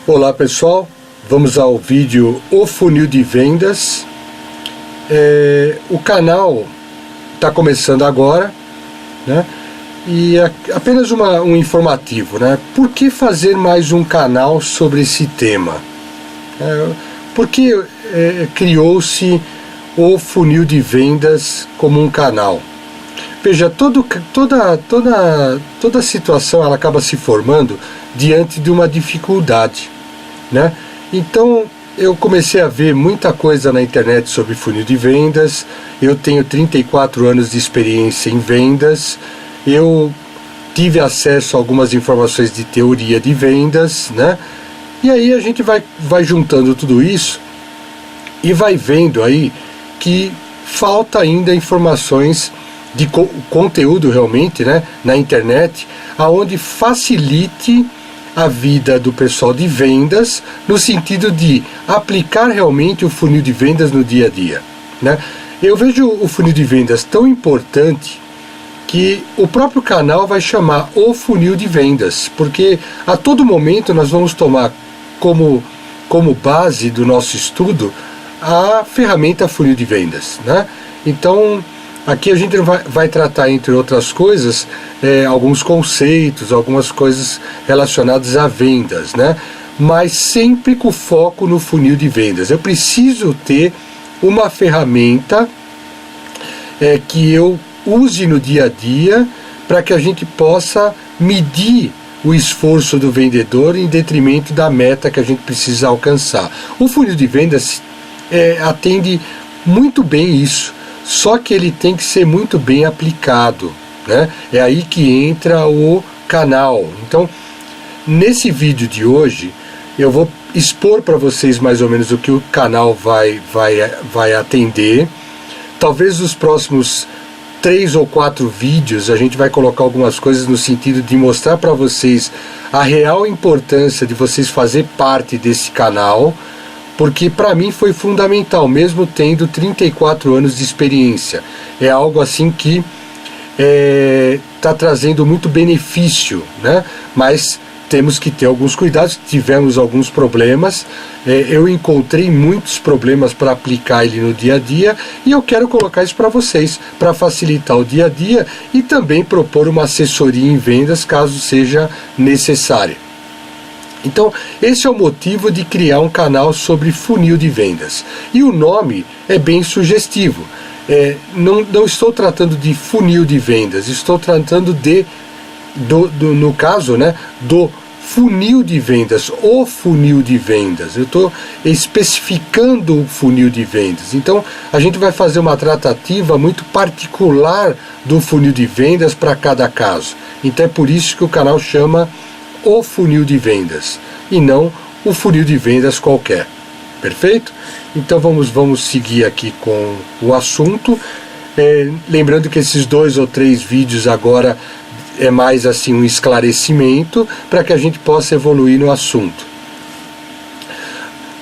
Olá pessoal, vamos ao vídeo O Funil de Vendas. O canal está começando agora, né? E apenas um informativo, né? Por que fazer mais um canal sobre esse tema? Por que criou-se o Funil de Vendas como um canal? Veja, toda situação ela acaba se formando diante de uma dificuldade, né? Então eu comecei a ver muita coisa na internet sobre funil de vendas. Eu tenho 34 anos de experiência em vendas. Eu tive acesso a algumas informações de teoria de vendas, né? E aí a gente vai juntando tudo isso e vai vendo aí que falta ainda informações de conteúdo realmente, né, na internet, aonde facilite a vida do pessoal de vendas, no sentido de aplicar realmente o funil de vendas no dia a dia, né? Eu vejo o funil de vendas tão importante que o próprio canal vai chamar o funil de vendas, porque a todo momento nós vamos tomar como base do nosso estudo a ferramenta funil de vendas, né? Então aqui a gente vai tratar, entre outras coisas, alguns conceitos, algumas coisas relacionadas a vendas, né? Mas sempre com foco no funil de vendas. Eu preciso ter uma ferramenta que eu use no dia a dia para que a gente possa medir o esforço do vendedor em detrimento da meta que a gente precisa alcançar. O funil de vendas atende muito bem isso. Só que ele tem que ser muito bem aplicado, né? É aí que entra o canal. Então, nesse vídeo de hoje, eu vou expor para vocês mais ou menos o que o canal vai atender. Talvez nos próximos 3 ou 4 vídeos a gente vai colocar algumas coisas no sentido de mostrar para vocês a real importância de vocês fazer parte desse canal, porque para mim foi fundamental, mesmo tendo 34 anos de experiência. É algo assim que está trazendo muito benefício, né? Mas temos que ter alguns cuidados. Tivemos alguns problemas, eu encontrei muitos problemas para aplicar ele no dia a dia, e eu quero colocar isso para vocês, para facilitar o dia a dia e também propor uma assessoria em vendas caso seja necessário. Então, esse é o motivo de criar um canal sobre funil de vendas. E o nome é bem sugestivo. Não estou tratando de funil de vendas, estou tratando no caso, né, do funil de vendas, o funil de vendas. Eu estou especificando o funil de vendas. Então, a gente vai fazer uma tratativa muito particular do funil de vendas para cada caso. Então, é por isso que o canal chama o funil de vendas, e não o funil de vendas qualquer. Perfeito? Então vamos seguir aqui com o assunto. Lembrando que esses 2 ou 3 vídeos agora é mais assim um esclarecimento para que a gente possa evoluir no assunto.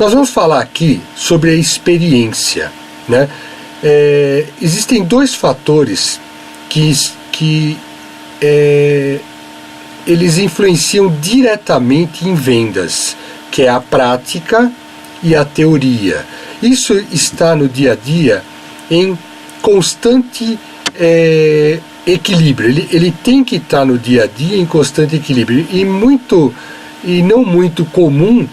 Nós vamos falar aqui sobre a experiência, né? Existem 2 fatores que eles influenciam diretamente em vendas, que é a prática e a teoria. Isso está no dia a dia em constante equilíbrio. Ele tem que estar no dia a dia em constante equilíbrio. E não muito comum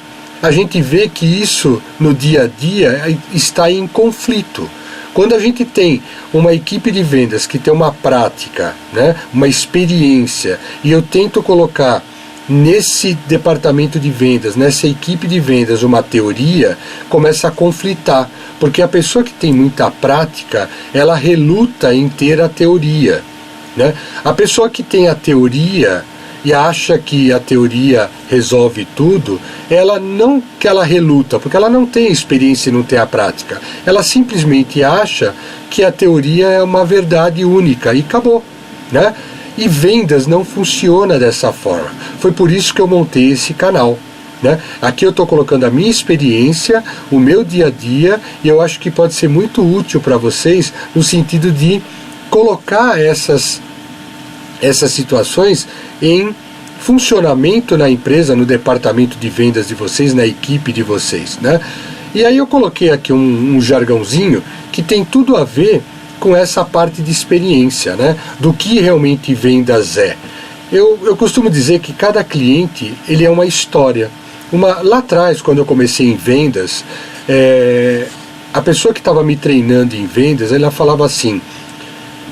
a gente vê que isso no dia a dia está em conflito. Quando a gente tem uma equipe de vendas que tem uma prática, né, uma experiência, e eu tento colocar nesse departamento de vendas, nessa equipe de vendas, uma teoria, começa a conflitar, porque a pessoa que tem muita prática, ela reluta em ter a teoria, né? A pessoa que tem a teoria e acha que a teoria resolve tudo, ela reluta, porque ela não tem experiência e não tem a prática. Ela simplesmente acha que a teoria é uma verdade única e acabou, né? E vendas não funciona dessa forma. Foi por isso que eu montei esse canal, né? Aqui eu estou colocando a minha experiência, o meu dia a dia, e eu acho que pode ser muito útil para vocês no sentido de colocar essas situações em funcionamento na empresa, no departamento de vendas de vocês, na equipe de vocês, né? E aí eu coloquei aqui um jargãozinho que tem tudo a ver com essa parte de experiência, né? Do que realmente vendas é. Eu costumo dizer que cada cliente, ele é uma história. Lá atrás, quando eu comecei em vendas, a pessoa que estava me treinando em vendas, ela falava assim: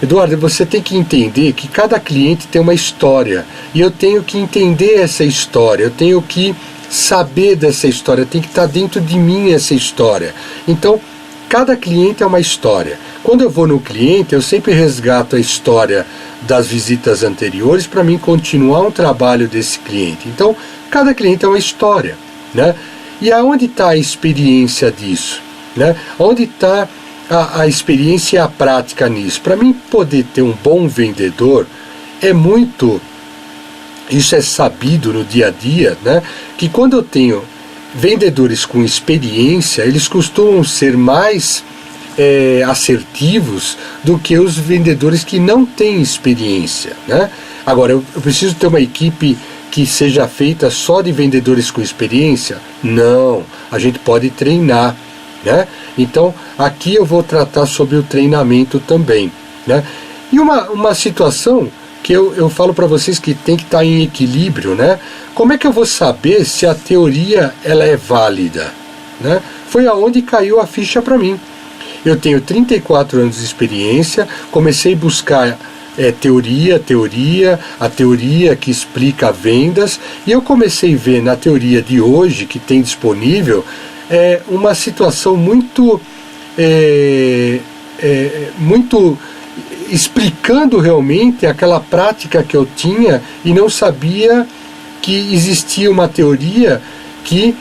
Eduardo, você tem que entender que cada cliente tem uma história, e eu tenho que entender essa história, eu tenho que saber dessa história, tem que estar dentro de mim essa história. Então, cada cliente é uma história. Quando eu vou no cliente, eu sempre resgato a história das visitas anteriores para mim continuar um trabalho desse cliente. Então, cada cliente é uma história, né? E aonde está a experiência disso, né? Onde está a experiência e a prática nisso? Para mim poder ter um bom vendedor, isso é sabido no dia a dia, né? Que quando eu tenho vendedores com experiência, eles costumam ser mais assertivos do que os vendedores que não têm experiência, né? Agora, eu preciso ter uma equipe que seja feita só de vendedores com experiência? Não, a gente pode treinar, né? Então, aqui eu vou tratar sobre o treinamento também, né? E uma situação que eu falo para vocês que tem que estar em equilíbrio, né? Como é que eu vou saber se a teoria ela é válida, né? Foi aonde caiu a ficha para mim. Eu tenho 34 anos de experiência, comecei a buscar a teoria que explica vendas, e eu comecei a ver na teoria de hoje, que tem disponível, uma situação muito explicando realmente aquela prática que eu tinha e não sabia que existia uma teoria que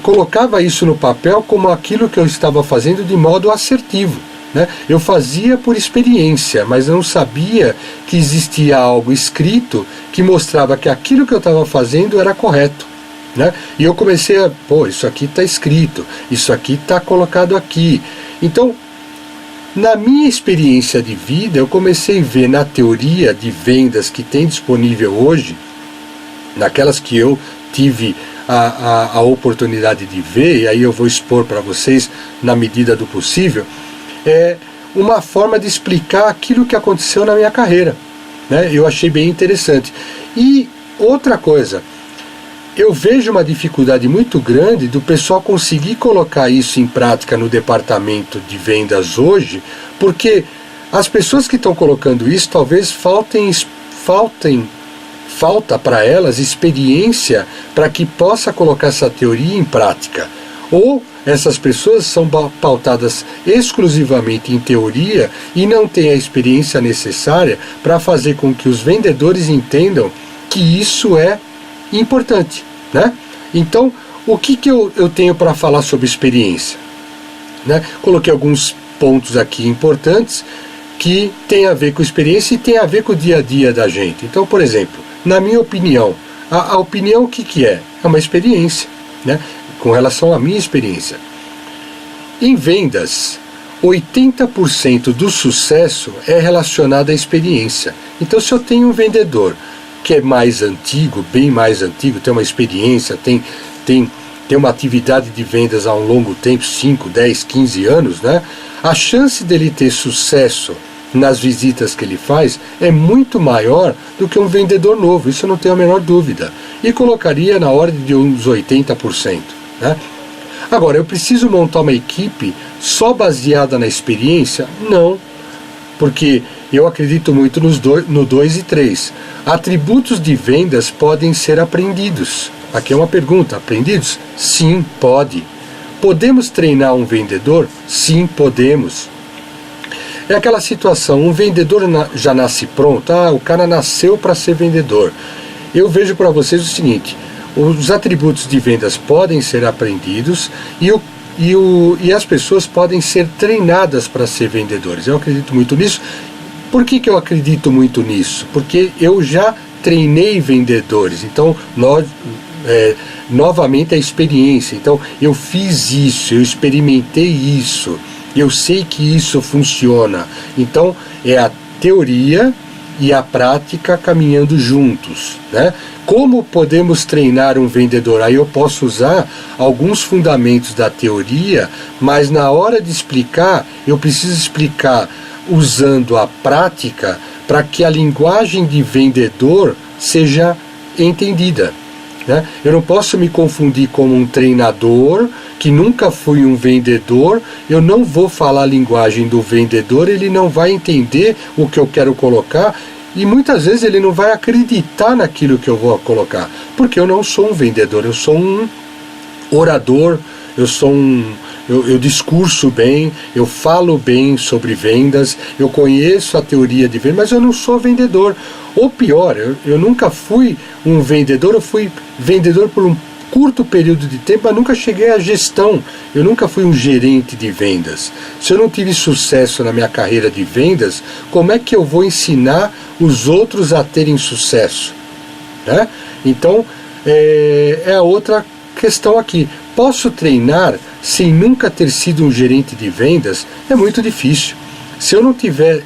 colocava isso no papel como aquilo que eu estava fazendo de modo assertivo, né? Eu fazia por experiência, mas não sabia que existia algo escrito que mostrava que aquilo que eu estava fazendo era correto, né? E eu comecei isso aqui está escrito, isso aqui está colocado aqui. Então, na minha experiência de vida, eu comecei a ver na teoria de vendas que tem disponível hoje, naquelas que eu tive a oportunidade de ver, e aí eu vou expor para vocês na medida do possível, uma forma de explicar aquilo que aconteceu na minha carreira, né? Eu achei bem interessante. E outra coisa, eu vejo uma dificuldade muito grande do pessoal conseguir colocar isso em prática no departamento de vendas hoje, porque as pessoas que estão colocando isso talvez falta para elas experiência para que possa colocar essa teoria em prática. Ou essas pessoas são pautadas exclusivamente em teoria e não têm a experiência necessária para fazer com que os vendedores entendam que isso é importante, né? Então, o que eu tenho para falar sobre experiência, né? Coloquei alguns pontos aqui importantes que tem a ver com experiência e tem a ver com o dia a dia da gente. Então, por exemplo, na minha opinião, a opinião o que é? É uma experiência, né? Com relação à minha experiência. Em vendas, 80% do sucesso é relacionado à experiência. Então, se eu tenho um vendedor que é mais antigo, bem mais antigo, tem uma experiência, tem uma atividade de vendas há um longo tempo, 5, 10, 15 anos, né? A chance dele ter sucesso nas visitas que ele faz é muito maior do que um vendedor novo, isso eu não tenho a menor dúvida. E colocaria na ordem de uns 80%, né? Agora, eu preciso montar uma equipe só baseada na experiência? Não, porque eu acredito muito no 2 e 3. Atributos de vendas podem ser aprendidos. Aqui é uma pergunta, aprendidos? Sim, pode. Podemos treinar um vendedor? Sim, podemos. É aquela situação, um vendedor já nasce pronto, o cara nasceu para ser vendedor. Eu vejo para vocês o seguinte, os atributos de vendas podem ser aprendidos e as pessoas podem ser treinadas para ser vendedores. Eu acredito muito nisso. Por que eu acredito muito nisso? Porque eu já treinei vendedores, então novamente a experiência. Então eu fiz isso, eu experimentei isso, eu sei que isso funciona. Então é a teoria e a prática caminhando juntos, né? Como podemos treinar um vendedor? Aí eu posso usar alguns fundamentos da teoria, mas na hora de explicar, eu preciso explicar usando a prática para que a linguagem de vendedor seja entendida, né? Eu não posso me confundir como um treinador, que nunca fui um vendedor, eu não vou falar a linguagem do vendedor, ele não vai entender o que eu quero colocar, e muitas vezes ele não vai acreditar naquilo que eu vou colocar, porque eu não sou um vendedor, eu sou um orador, eu discurso bem, eu falo bem sobre vendas, eu conheço a teoria de vendas, mas eu não sou vendedor. Ou pior, eu nunca fui um vendedor, eu fui vendedor por um curto período de tempo, mas nunca cheguei à gestão, eu nunca fui um gerente de vendas. Se eu não tive sucesso na minha carreira de vendas, como é que eu vou ensinar os outros a terem sucesso, né? Então, é a outra questão aqui. Posso treinar sem nunca ter sido um gerente de vendas? É muito difícil. Se eu não tiver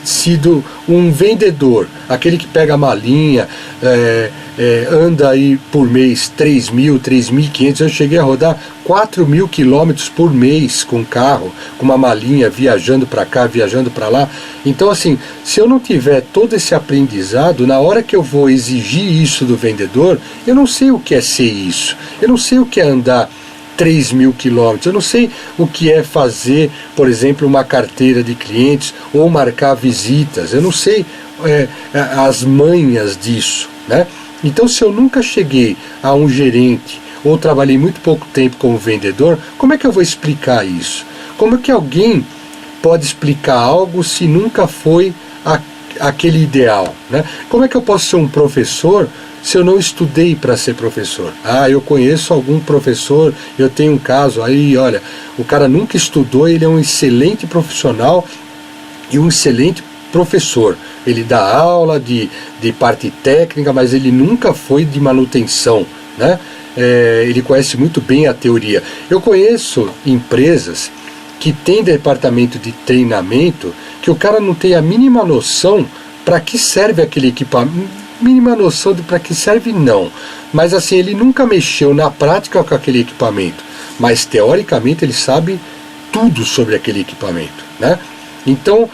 sido um vendedor, aquele que pega a malinha, anda aí por mês 3.000, 3.500, eu cheguei a rodar 4.000 quilômetros por mês com carro, com uma malinha, viajando para cá, viajando para lá. Então assim, se eu não tiver todo esse aprendizado, na hora que eu vou exigir isso do vendedor, eu não sei o que é ser isso, eu não sei o que é andar 3.000 quilômetros, eu não sei o que é fazer, por exemplo, uma carteira de clientes ou marcar visitas, eu não sei as manhas disso, né? Então, se eu nunca cheguei a um gerente ou trabalhei muito pouco tempo como vendedor, como é que eu vou explicar isso? Como é que alguém pode explicar algo se nunca foi aquele ideal, né? Como é que eu posso ser um professor se eu não estudei para ser professor? Eu conheço algum professor, eu tenho um caso aí, olha, o cara nunca estudou, ele é um excelente profissional e um excelente professor. Ele dá aula de parte técnica, mas ele nunca foi de manutenção, né? Ele conhece muito bem a teoria. Eu conheço empresas que têm departamento de treinamento que o cara não tem a mínima noção para que serve aquele equipamento. Mínima noção de para que serve, não. Mas assim, ele nunca mexeu na prática com aquele equipamento, mas teoricamente ele sabe tudo sobre aquele equipamento, né? Então,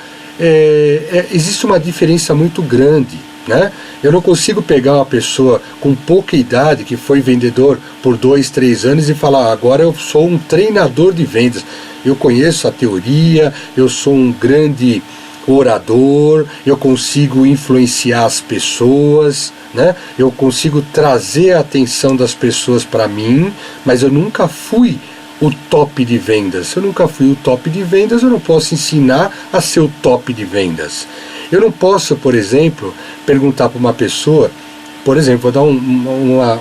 existe uma diferença muito grande, né? Eu não consigo pegar uma pessoa com pouca idade, que foi vendedor por 2, 3 anos, e falar, agora eu sou um treinador de vendas, eu conheço a teoria, eu sou um grande orador, eu consigo influenciar as pessoas, né? Eu consigo trazer a atenção das pessoas para mim, mas eu nunca fui o top de vendas. Se eu nunca fui o top de vendas, eu não posso ensinar a ser o top de vendas. Eu não posso, por exemplo, perguntar para uma pessoa, por exemplo, vou dar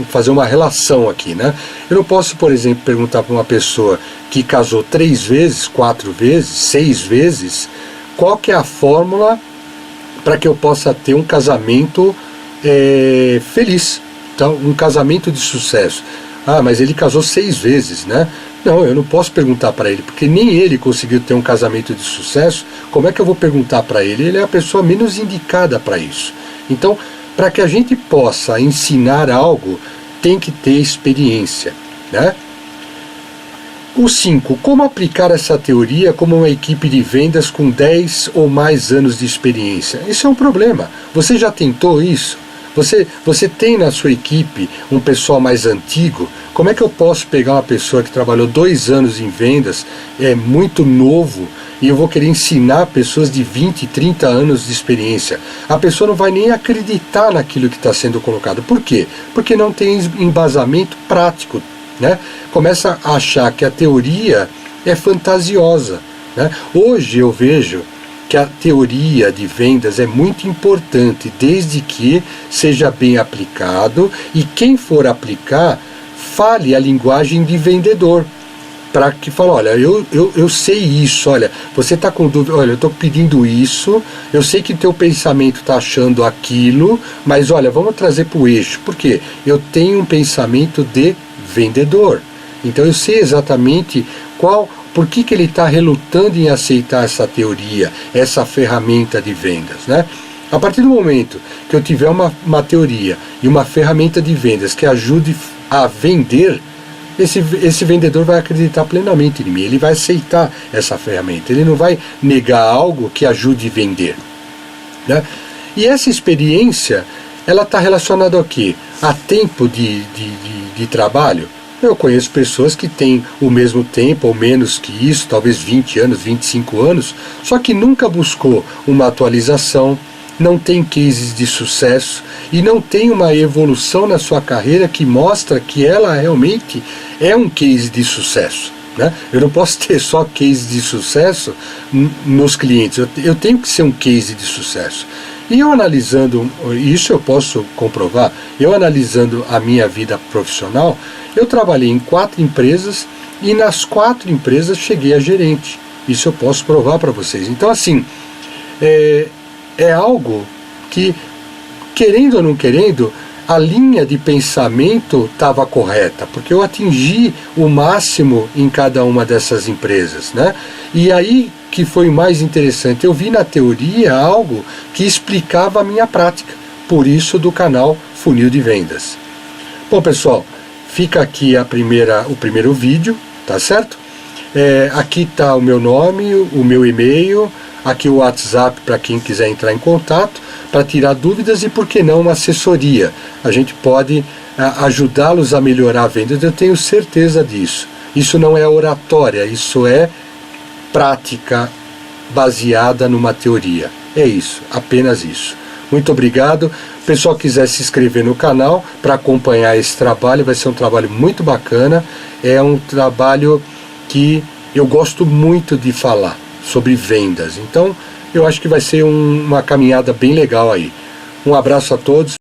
fazer uma relação aqui, né? Eu não posso, por exemplo, perguntar para uma pessoa que casou 3 vezes, 4 vezes, 6 vezes, qual que é a fórmula para que eu possa ter um casamento feliz, então, um casamento de sucesso. Mas ele casou 6 vezes, né? Não, eu não posso perguntar para ele, porque nem ele conseguiu ter um casamento de sucesso. Como é que eu vou perguntar para ele? Ele é a pessoa menos indicada para isso. Então, para que a gente possa ensinar algo, tem que ter experiência, né? O 5. Como aplicar essa teoria como uma equipe de vendas com 10 ou mais anos de experiência? Isso é um problema. Você já tentou isso? Você tem na sua equipe um pessoal mais antigo? Como é que eu posso pegar uma pessoa que trabalhou 2 anos em vendas, é muito novo, e eu vou querer ensinar pessoas de 20, 30 anos de experiência? A pessoa não vai nem acreditar naquilo que está sendo colocado. Por quê? Porque não tem embasamento prático, né? Começa a achar que a teoria é fantasiosa, né? Hoje eu vejo que a teoria de vendas é muito importante, desde que seja bem aplicado, e quem for aplicar, fale a linguagem de vendedor, para que fale, olha, eu sei isso, olha, você está com dúvida, olha, eu estou pedindo isso, eu sei que teu pensamento está achando aquilo, mas olha, vamos trazer para o eixo. Por quê? Eu tenho um pensamento de vendedor, então eu sei exatamente qual por que ele está relutando em aceitar essa teoria, essa ferramenta de vendas, né? A partir do momento que eu tiver uma teoria e uma ferramenta de vendas que ajude a vender, esse vendedor vai acreditar plenamente em mim, ele vai aceitar essa ferramenta, ele não vai negar algo que ajude a vender, né? E essa experiência, ela está relacionada ao quê? A tempo de trabalho. Eu conheço pessoas que têm o mesmo tempo ou menos que isso, talvez 20 anos, 25 anos, só que nunca buscou uma atualização, não tem cases de sucesso e não tem uma evolução na sua carreira que mostra que ela realmente é um case de sucesso, né? Eu não posso ter só case de sucesso nos clientes, eu tenho que ser um case de sucesso. E eu analisando, isso eu posso comprovar, eu analisando a minha vida profissional, eu trabalhei em 4 empresas e nas 4 empresas cheguei a gerente. Isso eu posso provar para vocês. Então, assim, é algo que, querendo ou não querendo, a linha de pensamento estava correta, porque eu atingi o máximo em cada uma dessas empresas, né? E aí que foi mais interessante, eu vi na teoria algo que explicava a minha prática, por isso do canal Funil de Vendas. Bom, pessoal, fica aqui o primeiro vídeo, tá certo? Aqui está o meu nome, o meu e-mail, aqui o WhatsApp para quem quiser entrar em contato, para tirar dúvidas e, por que não, uma assessoria. A gente pode ajudá-los a melhorar a venda, eu tenho certeza disso. Isso não é oratória, isso é prática baseada numa teoria. É isso, apenas isso. Muito obrigado. O pessoal quiser se inscrever no canal para acompanhar esse trabalho, vai ser um trabalho muito bacana. É um trabalho que eu gosto muito de falar sobre vendas. Então, eu acho que vai ser uma caminhada bem legal aí. Um abraço a todos.